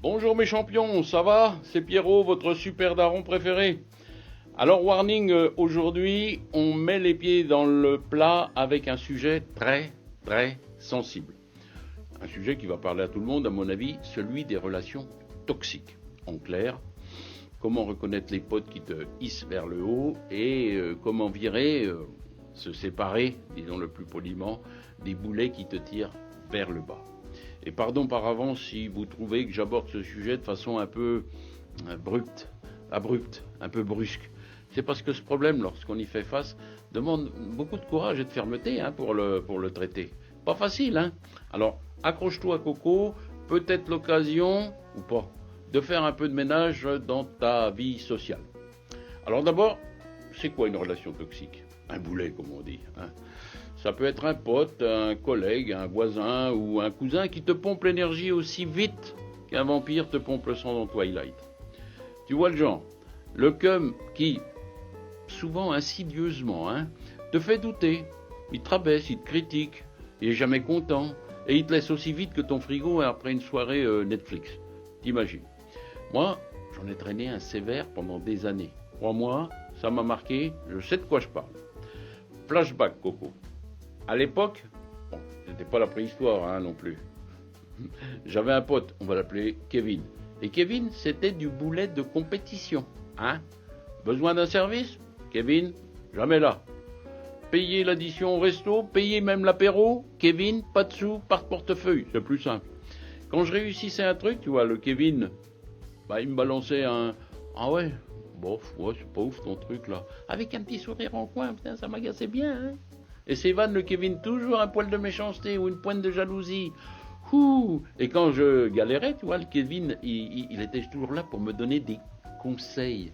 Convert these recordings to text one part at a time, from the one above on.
Bonjour mes champions, ça va? C'est Pierrot, votre super daron préféré. Alors warning, aujourd'hui, on met les pieds dans le plat avec un sujet très sensible. Un sujet qui va parler à tout le monde, à mon avis, celui des relations toxiques. En clair, comment reconnaître les potes qui te hissent vers le haut et comment virer, se séparer, disons le plus poliment, des boulets qui te tirent vers le bas. Et pardon par avance si vous trouvez que j'aborde ce sujet de façon un peu abrupte, un peu brusque. C'est parce que ce problème, lorsqu'on y fait face, demande beaucoup de courage et de fermeté pour le traiter. Pas facile, hein? Alors, accroche-toi Coco, peut-être l'occasion, ou pas, de faire un peu de ménage dans ta vie sociale. Alors d'abord, c'est quoi une relation toxique? Un boulet, comme on dit, hein? Ça peut être un pote, un collègue, un voisin ou un cousin qui te pompe l'énergie aussi vite qu'un vampire te pompe le sang dans Twilight. Tu vois le genre? Le cum qui, souvent insidieusement, te fait douter. Il te rabaisse, il te critique, il est jamais content et il te laisse aussi vite que ton frigo après une soirée Netflix. T'imagines? Moi, j'en ai traîné un sévère pendant des années. Crois-moi, ça m'a marqué, je sais de quoi je parle. Flashback, Coco. À l'époque, bon, c'était pas la préhistoire non plus. J'avais un pote, on va l'appeler Kevin. Et Kevin, c'était du boulet de compétition. Besoin d'un service? Kevin, jamais là. Payer l'addition au resto, payer même l'apéro? Kevin, pas de sous, par portefeuille, c'est plus simple. Quand je réussissais un truc, tu vois, le Kevin, il me balançait un... Ah ouais, bof, ouais, c'est pas ouf ton truc là. Avec un petit sourire en coin, putain, ça m'agaçait bien, Et c'est Van, le Kevin, toujours un poil de méchanceté ou une pointe de jalousie. Et quand je galérais, tu vois, le Kevin, il était toujours là pour me donner des conseils.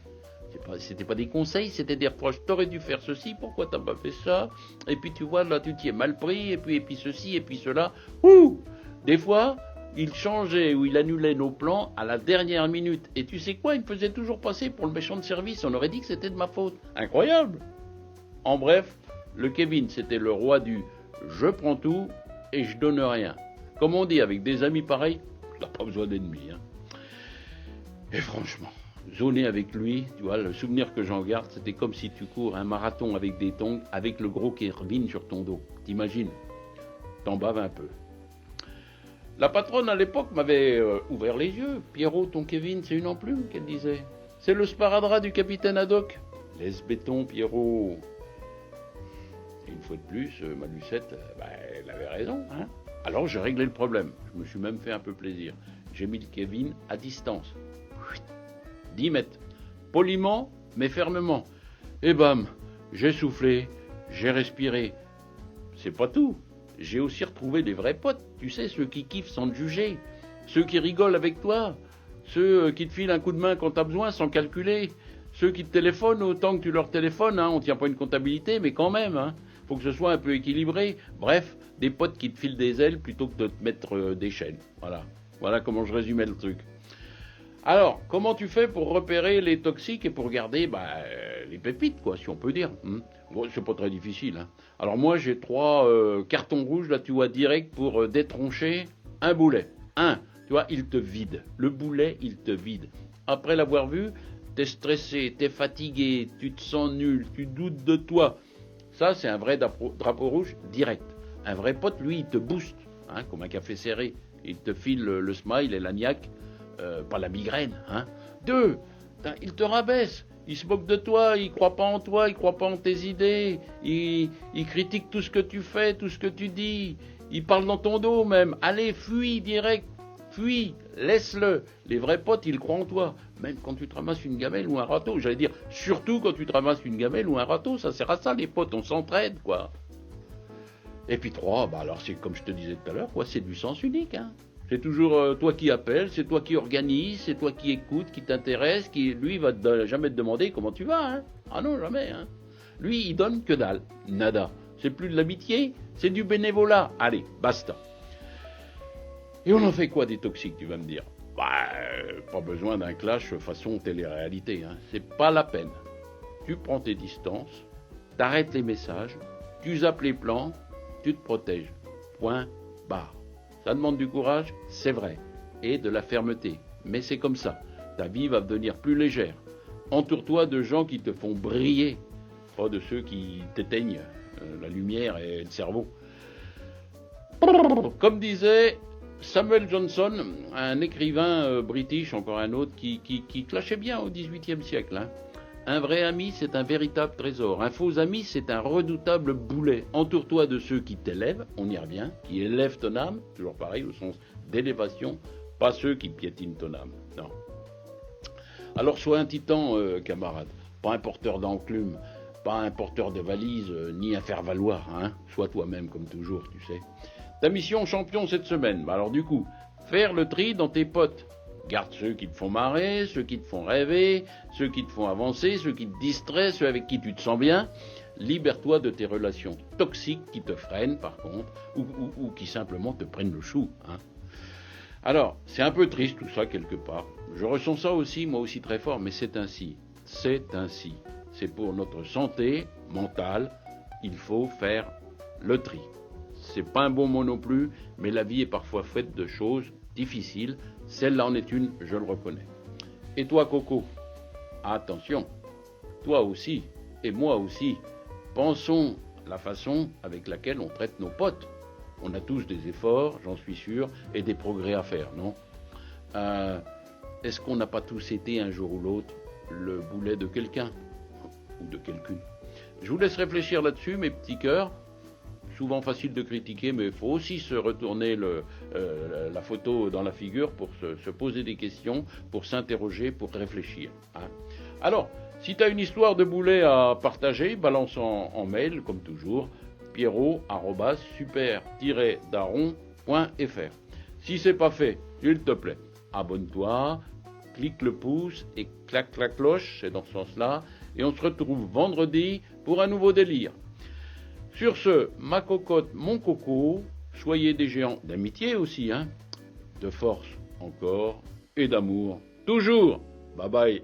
C'était pas des conseils, c'était des reproches. T'aurais dû faire ceci, pourquoi t'as pas fait ça? Et puis tu vois, là tu t'y es mal pris, et puis ceci, et puis cela. Des fois, il changeait ou il annulait nos plans à la dernière minute. Et tu sais quoi, il me faisait toujours passer pour le méchant de service. On aurait dit que c'était de ma faute. Incroyable! En bref, le Kevin, c'était le roi du « je prends tout et je donne rien ». Comme on dit, avec des amis pareils, t'as pas besoin d'ennemis. Et franchement, zoner avec lui, tu vois, le souvenir que j'en garde, c'était comme si tu cours un marathon avec des tongs, avec le gros Kevin sur ton dos. T'imagines? T'en baves un peu. La patronne, à l'époque, m'avait ouvert les yeux. « Pierrot, ton Kevin, c'est une enclume », qu'elle disait. « C'est le sparadrap du capitaine Haddock. Laisse béton, Pierrot. » Et une fois de plus, ma Lucette, elle avait raison, Alors j'ai réglé le problème. Je me suis même fait un peu plaisir. J'ai mis le Kevin à distance. 10 mètres. Poliment, mais fermement. Et bam, j'ai soufflé, j'ai respiré. C'est pas tout. J'ai aussi retrouvé des vrais potes. Tu sais, ceux qui kiffent sans te juger. Ceux qui rigolent avec toi. Ceux qui te filent un coup de main quand t'as besoin sans calculer. Ceux qui te téléphonent autant que tu leur téléphones. On tient pas une comptabilité, mais quand même. Faut que ce soit un peu équilibré. Bref, des potes qui te filent des ailes plutôt que de te mettre des chaînes. Voilà comment je résumais le truc. Alors, comment tu fais pour repérer les toxiques et pour garder les pépites, quoi, si on peut dire? Bon, c'est pas très difficile. Alors moi, j'ai 3 cartons rouges, là, tu vois, direct pour détroncher un boulet. Tu vois, il te vide. Le boulet, il te vide. Après l'avoir vu, t'es stressé, t'es fatigué, tu te sens nul, tu doutes de toi. Ça, c'est un vrai drapeau rouge direct. Un vrai pote, lui, il te booste, comme un café serré. Il te file le smile et la niaque, pas la migraine. 2, il te rabaisse. Il se moque de toi, il croit pas en toi, il croit pas en tes idées. Il critique tout ce que tu fais, tout ce que tu dis. Il parle dans ton dos même. Allez, fuis direct. Fuis, laisse-le. Les vrais potes, ils croient en toi. Même quand tu te ramasses une gamelle ou un râteau. J'allais dire, surtout quand tu te ramasses une gamelle ou un râteau. Ça sert à ça, les potes. On s'entraide, quoi. Et puis 3, alors c'est comme je te disais tout à l'heure, c'est du sens unique. C'est toujours toi qui appelles, c'est toi qui organise, c'est toi qui écoute, qui t'intéresse, qui, lui, va jamais te demander comment tu vas. Ah non, jamais. Lui, il donne que dalle. Nada. C'est plus de l'amitié, c'est du bénévolat. Allez, basta. Et on en fait quoi des toxiques, tu vas me dire? Pas besoin d'un clash façon télé-réalité. C'est pas la peine. Tu prends tes distances, t'arrêtes les messages, tu zappes les plans, tu te protèges. Point barre. Ça demande du courage, c'est vrai. Et de la fermeté. mais c'est comme ça. Ta vie va devenir plus légère. Entoure-toi de gens qui te font briller, pas de ceux qui t'éteignent la lumière et le cerveau. Comme disait Samuel Johnson, un écrivain british, encore un autre, qui clashait bien au XVIIIe siècle. Hein. Un vrai ami, c'est un véritable trésor. Un faux ami, c'est un redoutable boulet. Entoure-toi de ceux qui t'élèvent, on y revient, qui élèvent ton âme, toujours pareil, au sens d'élévation, pas ceux qui piétinent ton âme. Non. Alors sois un titan, camarade, pas un porteur d'enclume, pas un porteur de valise, ni un faire-valoir, hein. Sois toi-même comme toujours, tu sais. Ta mission champion cette semaine, alors du coup, faire le tri dans tes potes. Garde ceux qui te font marrer, ceux qui te font rêver, ceux qui te font avancer, ceux qui te distraient, ceux avec qui tu te sens bien. Libère-toi de tes relations toxiques qui te freinent par contre, ou qui simplement te prennent le chou. Hein. Alors, c'est un peu triste tout ça quelque part. Je ressens ça aussi, moi aussi très fort, mais c'est ainsi. C'est ainsi. C'est pour notre santé mentale, il faut faire le tri. C'est pas un bon mot non plus, mais la vie est parfois faite de choses difficiles. Celle-là en est une, je le reconnais. Et toi, Coco, attention, toi aussi, et moi aussi, pensons à la façon avec laquelle on traite nos potes. On a tous des efforts, j'en suis sûr, et des progrès à faire, non ? Est-ce qu'on n'a pas tous été un jour ou l'autre le boulet de quelqu'un ? Ou de quelqu'une ? Je vous laisse réfléchir là-dessus, mes petits cœurs. Souvent facile de critiquer, mais il faut aussi se retourner la photo dans la figure pour se poser des questions, pour s'interroger, pour réfléchir. Hein. Alors, si tu as une histoire de boulet à partager, balance en mail, comme toujours, pierrot@super-daron.fr. Si c'est pas fait, s'il te plaît, abonne-toi, clique le pouce et claque la cloche, c'est dans ce sens-là, et on se retrouve vendredi pour un nouveau délire. Sur ce, ma cocotte, mon coco, soyez des géants d'amitié aussi, hein, de force encore et d'amour toujours. Bye bye.